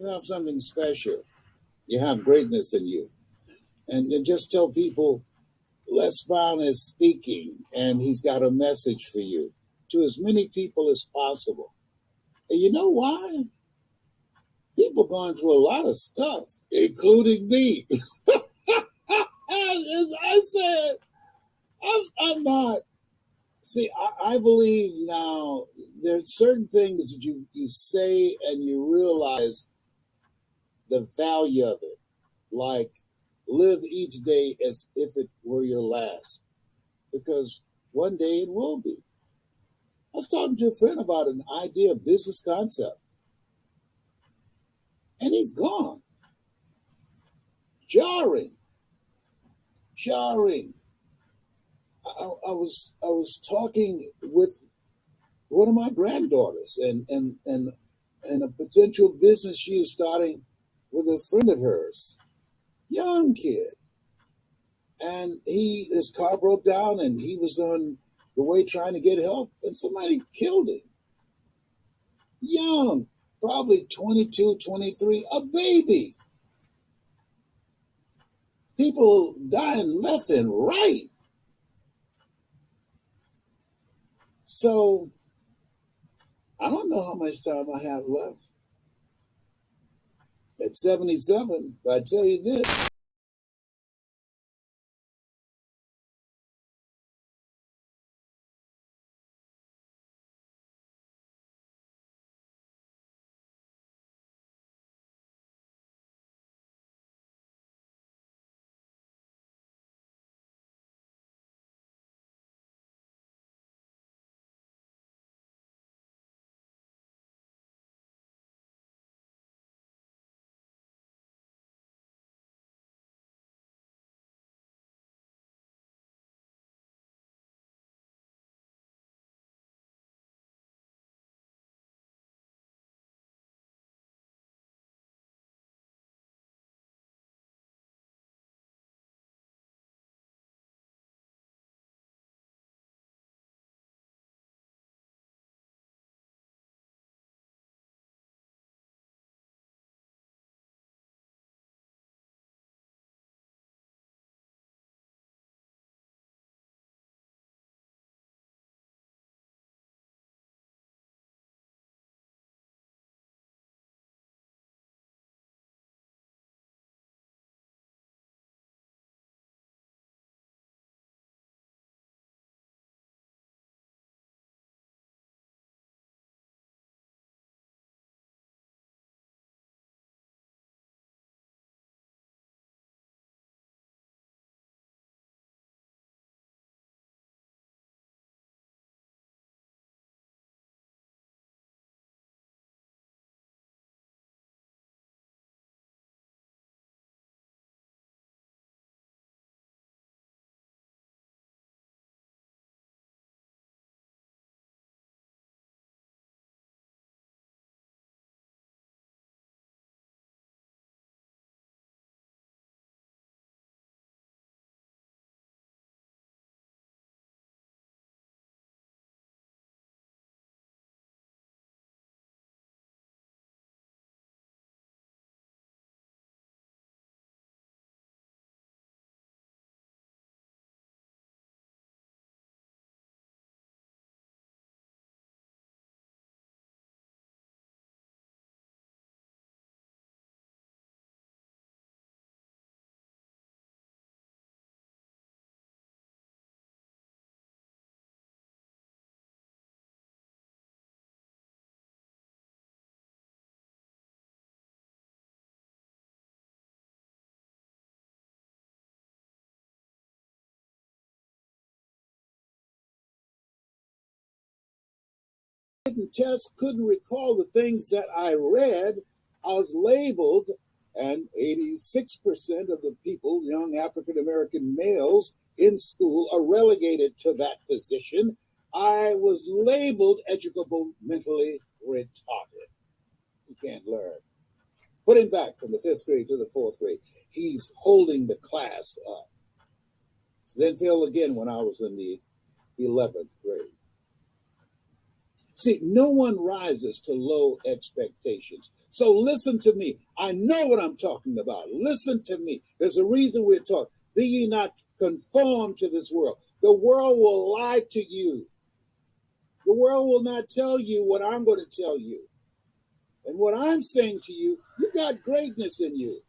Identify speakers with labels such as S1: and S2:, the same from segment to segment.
S1: You have something special. You have greatness in you. And just tell people Les Brown is speaking and he's got a message for you to as many people as possible. And you know why? People going through a lot of stuff, including me. As I said, I'm not. See, I believe now there's certain things that you say and you realize the value of it. Like, live each day as if it were your last, because one day it will be. I was talking to a friend about an idea, a business concept, and he's gone. Jarring, jarring. I was talking with one of my granddaughters and a potential business she was starting with a friend of hers, young kid, and his car broke down and he was on the way trying to get help and somebody killed him. Young, probably 22, 23, a baby. People dying left and right. So I don't know how much time I have left. At 77, but I tell you this. Test couldn't recall the things that I read. I was labeled, and 86% of the people, young African American males in school, are relegated to that position. I was labeled educable mentally retarded. You can't learn. Put him back from the fifth grade to the fourth grade. He's holding the class up. Then failed again when I was in the 11th grade. See, no one rises to low expectations. So listen to me. I know what I'm talking about. Listen to me. There's a reason we're talking. Be ye not conformed to this world. The world will lie to you. The world will not tell you what I'm going to tell you. And what I'm saying to you, you got greatness in you.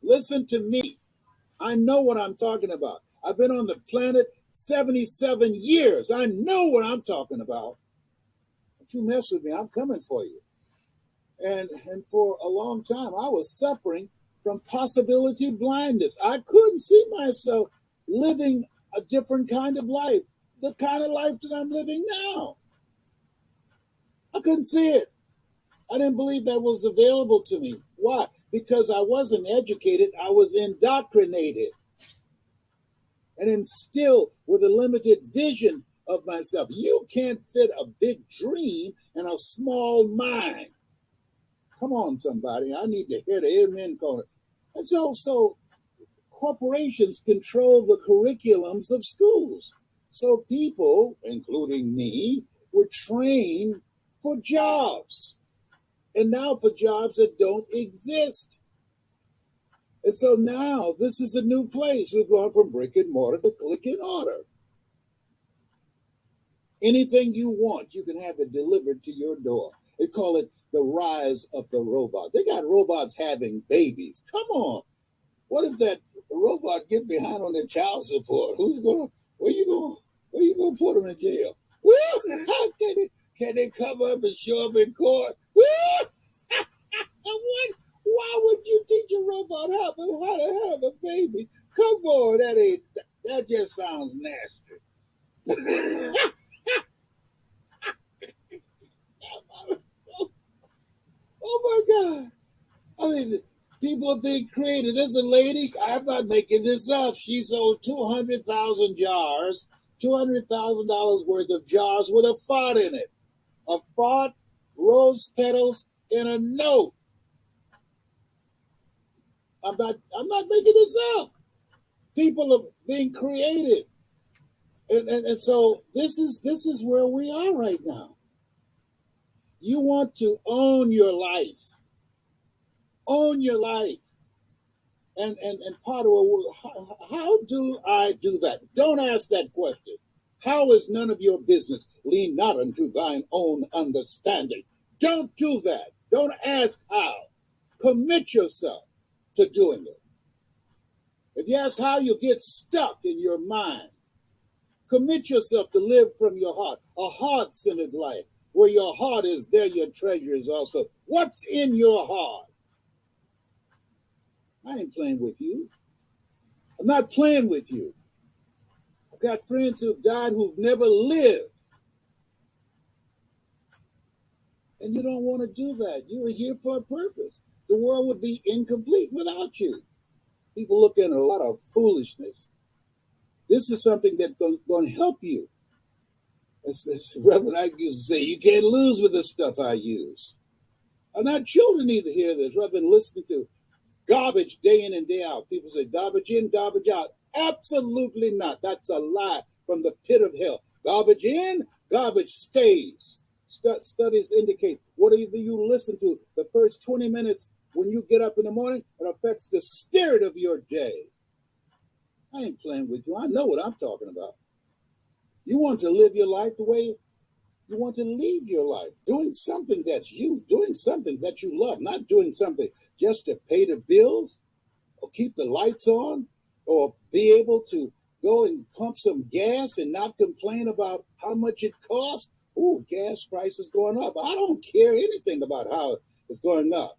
S1: Listen to me. I know what I'm talking about. I've been on the planet 77 years. I know what I'm talking about. If you mess with me, I'm coming for you. And for a long time, I was suffering from possibility blindness. I couldn't see myself living a different kind of life, the kind of life that I'm living now. I couldn't see it. I didn't believe that was available to me. Why? Because I wasn't educated. I was indoctrinated and instilled with a limited vision of myself. You can't fit a big dream in a small mind. Come on, somebody. I need to hear the amen corner. And so corporations control the curriculums of schools. So people, including me, were trained for jobs. And now for jobs that don't exist. And so now this is a new place. We've gone from brick and mortar to click and order. Anything you want, you can have it delivered to your door. They call it the rise of the robots. They got robots having babies. Come on. What if that robot get behind on their child support? Where you gonna put them in jail? Can they come up and show up in court? What? Why would you teach a robot how to have a baby? Come on, that just sounds nasty. Oh my God. I mean, people are being creative. There's a lady, I'm not making this up. She sold 200,000 jars, $200,000 worth of jars with a fart in it. A fart, rose petals, and a note. I'm not making this up. People are being creative. And so this is where we are right now. You want to own your life. Own your life. And part of how do I do that? Don't ask that question. How is none of your business? Lean not unto thine own understanding. Don't do that. Don't ask how. Commit yourself to doing it. If you ask how, you'll get stuck in your mind. Commit yourself to live from your heart, a heart-centered life. Where your heart is, there your treasure is also. What's in your heart? I ain't playing with you. I'm not playing with you. I've got friends who've died who've never lived. And you don't want to do that. You are here for a purpose. The world would be incomplete without you. People look at a lot of foolishness. This is something that's going to help you. As Reverend Ike used to say, you can't lose with the stuff I use. And our children need to hear this rather than listening to garbage day in and day out. People say garbage in, garbage out. Absolutely not. That's a lie from the pit of hell. Garbage in, garbage stays. Studies indicate whatever you listen to the first 20 minutes when you get up in the morning, it affects the spirit of your day. I ain't playing with you. I know what I'm talking about. You want to live your life the way you want to lead your life, doing something that's you, doing something that you love, not doing something just to pay the bills or keep the lights on or be able to go and pump some gas and not complain about how much it costs. Ooh, gas prices going up. I don't care anything about how it's going up.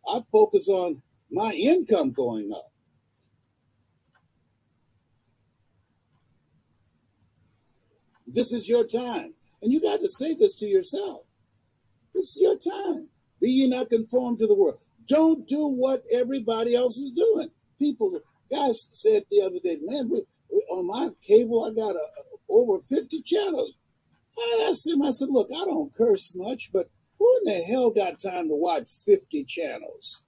S1: I focus on my income going up. This is your time. And you got to say this to yourself. This is your time. Be ye not conformed to the world. Don't do what everybody else is doing. Guys said the other day, man, on my cable, I got over 50 channels. I asked him, I said, look, I don't curse much, but who in the hell got time to watch 50 channels?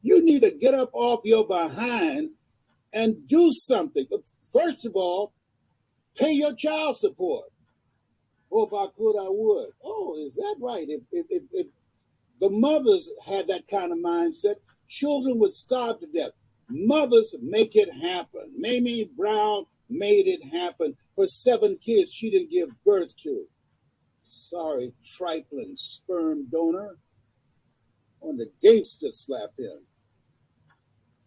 S1: You need to get up off your behind and do something. But first of all, pay your child support. Or if I could, I would. Oh, is that right? If The mothers had that kind of mindset. Children would starve to death. Mothers make it happen. Mamie Brown made it happen for 7 kids she didn't give birth to. Sorry, trifling sperm donor. On the gangster slap him.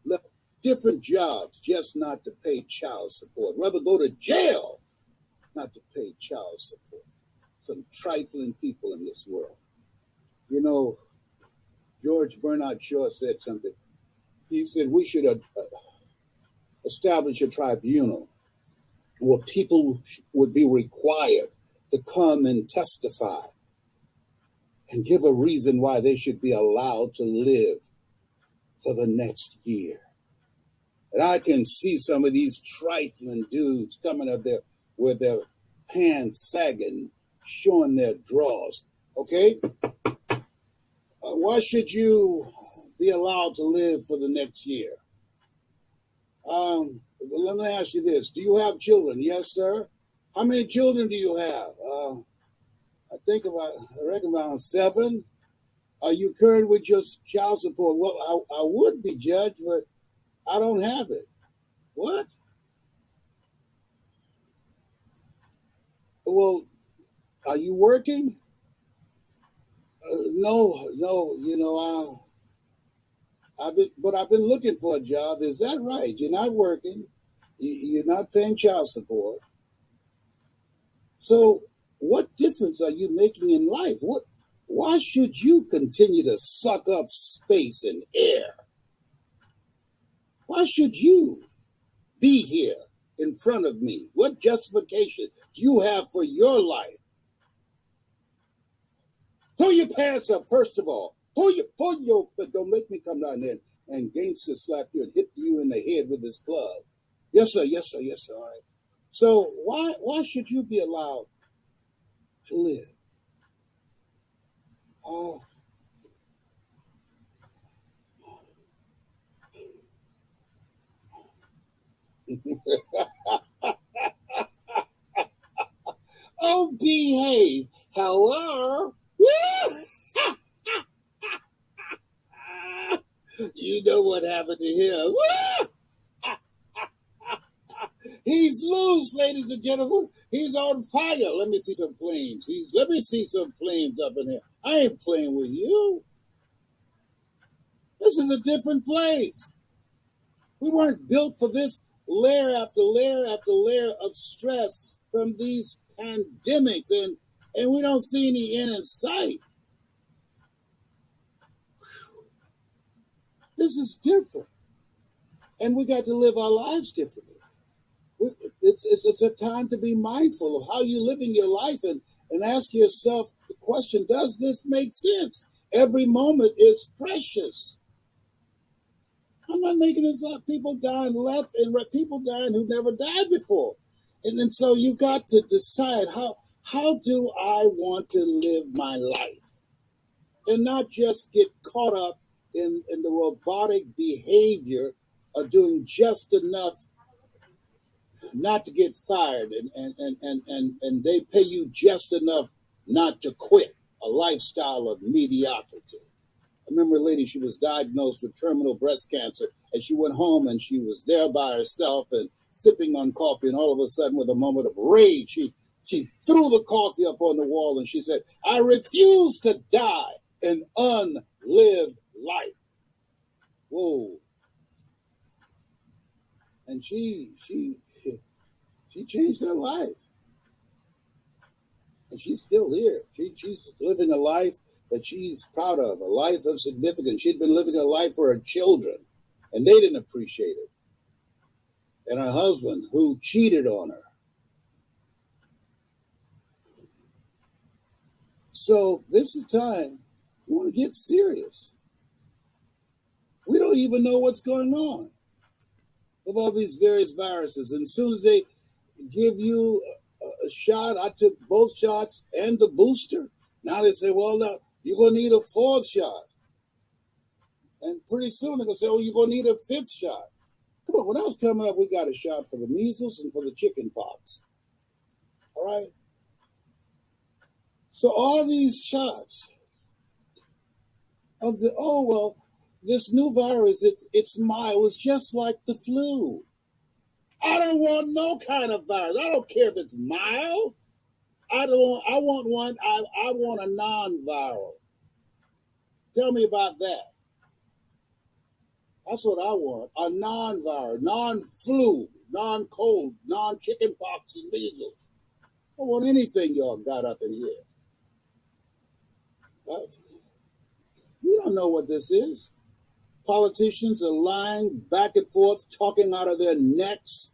S1: Left different jobs just not to pay child support. Rather go to jail not to pay child support. Some trifling people in this world. You know, George Bernard Shaw said something. He said we should establish a tribunal where people would be required to come and testify and give a reason why they should be allowed to live for the next year. And I can see some of these trifling dudes coming up there with their pants sagging, showing their drawers. Okay? Why should you be allowed to live for the next year? Let me ask you this. Do you have children? Yes, sir. How many children do you have? I reckon around 7. Are you current with your child support? Well, I would be, Judge, but I don't have it. What? Well, are you working? No. I've been looking for a job. Is that right? You're not working. You're not paying child support. So, what difference are you making in life? Why should you continue to suck up space and air? Why should you be here in front of me? What justification do you have for your life? Pull your pants up, first of all. Don't make me come down there and gangster slap you and hit you in the head with this club. Yes, sir. All right. So why should you be allowed to live? Oh. Oh, behave. Hello? You know what happened to him. He's loose, ladies and gentlemen. He's on fire. Let me see some flames. Let me see some flames up in here. I ain't playing with you. This is a different place. We weren't built for this layer after layer after layer of stress from these pandemics, and we don't see any end in sight. This is different. And we got to live our lives differently. It's a time to be mindful of how you're living your life and ask yourself the question, does this make sense? Every moment is precious. I'm not making this up. People dying left and people dying who never died before. And so you got to decide how do I want to live my life? And not just get caught up in the robotic behavior of doing just enough not to get fired, and they pay you just enough not to quit, a lifestyle of mediocrity. I remember a lady, she was diagnosed with terminal breast cancer, and she went home and she was there by herself and sipping on coffee, and all of a sudden, with a moment of rage, she threw the coffee up on the wall and she said, I refuse to die an unlived life. Whoa. And she changed her life. And she's still here. She's living a life that she's proud of, a life of significance. She'd been living a life for her children, and they didn't appreciate it. And her husband, who cheated on her. So this is time you want to get serious. We don't even know what's going on with all these various viruses. And as soon as they give you a shot, I took both shots and the booster. Now they say, well, now you're going to need a 4th shot. And pretty soon they're going to say, oh, you're going to need a 5th shot. Come on, when I was coming up, we got a shot for the measles and for the chicken pox. All right? So all these shots, of the, oh, well, this new virus, it's mild. It's just like the flu. I don't want no kind of virus. I don't care if it's mild. I want one. I want a non-viral. Tell me about that. That's what I want. A non-viral, non-flu, non-cold, non-chickenpox and measles. I don't want anything y'all got up in here. You don't know what this is. Politicians are lying back and forth, talking out of their necks.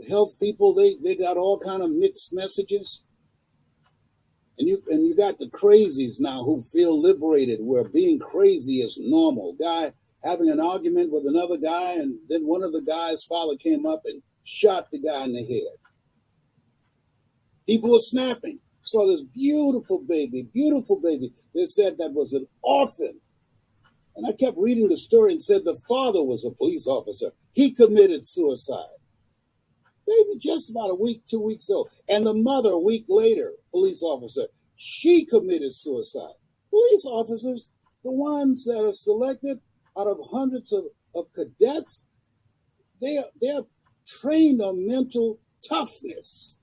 S1: Health people, they got all kind of mixed messages. And you got the crazies now who feel liberated, where being crazy is normal. Guy having an argument with another guy, and then one of the guy's father came up and shot the guy in the head. People were snapping. Saw this beautiful baby. They said that was an orphan. And I kept reading the story and said the father was a police officer. He committed suicide. Baby just about a week, 2 weeks old. And the mother, a week later, police officer, she committed suicide. Police officers, the ones that are selected out of hundreds of cadets, they're trained on mental toughness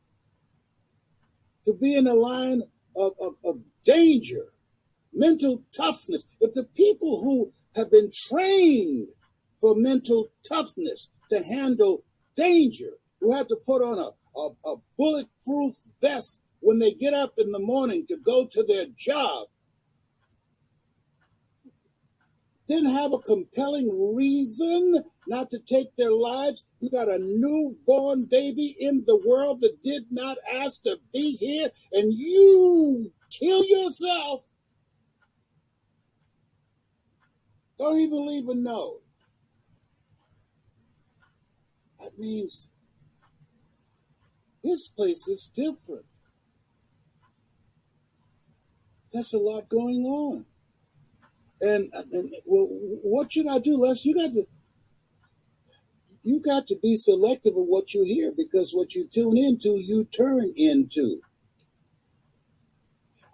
S1: to be in a line of danger, mental toughness. If the people who have been trained for mental toughness to handle danger, who have to put on a bulletproof vest when they get up in the morning to go to their job, then have a compelling reason not to take their lives. You got a newborn baby in the world that did not ask to be here, and you kill yourself. Don't even leave a note. That means this place is different. There's a lot going on. And well, what should I do, Les? You got to be selective of what you hear, because what you tune into, you turn into.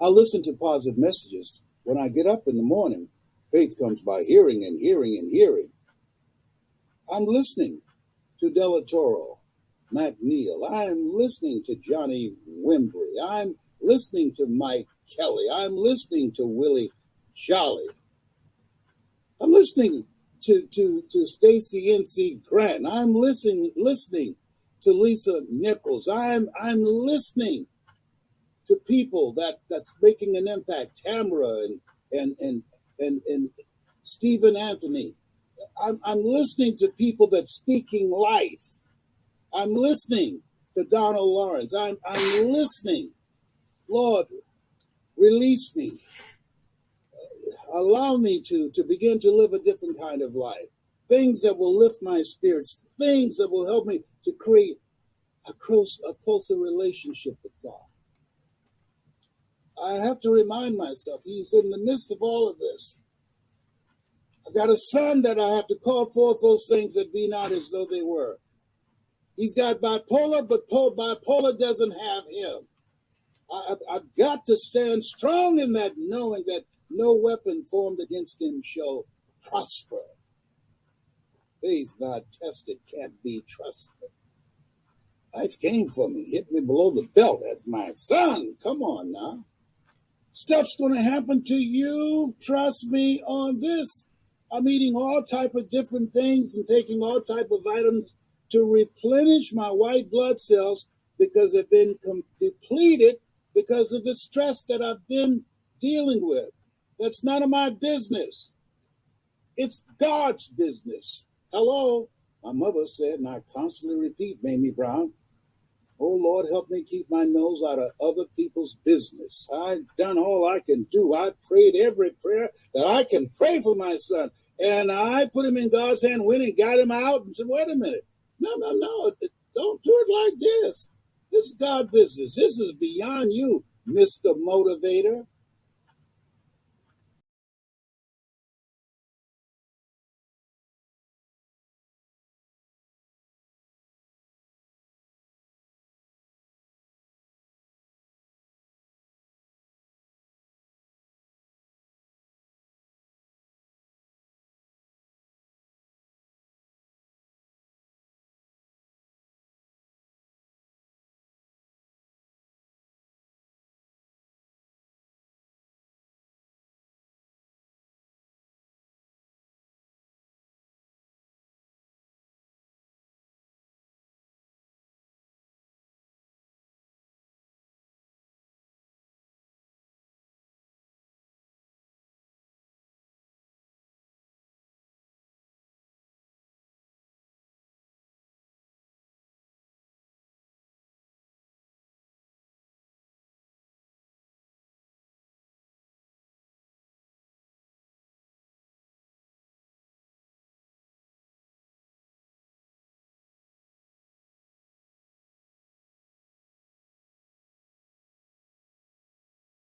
S1: I listen to positive messages when I get up in the morning. Faith comes by hearing and hearing and hearing. I'm listening to Della Toro, McNeil. I'm listening to Johnny Wimbrey. I'm listening to Mike Kelly. I'm listening to Willie Jolly. I'm listening to Stacey N.C. Grant. I'm listening to Lisa Nichols. I'm listening to people that's making an impact. Tamara and Stephen Anthony. I'm listening to people that's speaking life. I'm listening to Donald Lawrence. I'm listening. Lord, release me. Allow me to begin to live a different kind of life. Things that will lift my spirits. Things that will help me to create a closer relationship with God. I have to remind myself, He's in the midst of all of this. I've got a son that I have to call forth those things that be not as though they were. He's got bipolar, but bipolar doesn't have him. I've got to stand strong in that, knowing that no weapon formed against him shall prosper. Faith not tested can't be trusted. Life came for me, hit me below the belt. That's my son. Come on now. Stuff's going to happen to you. Trust me on this. I'm eating all type of different things and taking all type of items to replenish my white blood cells, because they've been depleted because of the stress that I've been dealing with. That's none of my business. It's God's business. Hello? My mother said, and I constantly repeat, Mamie Brown, oh, Lord, help me keep my nose out of other people's business. I've done all I can do. I prayed every prayer that I can pray for my son. And I put him in God's hand, went and got him out and said, wait a minute. No. Don't do it like this. This is God's business. This is beyond you, Mr. Motivator.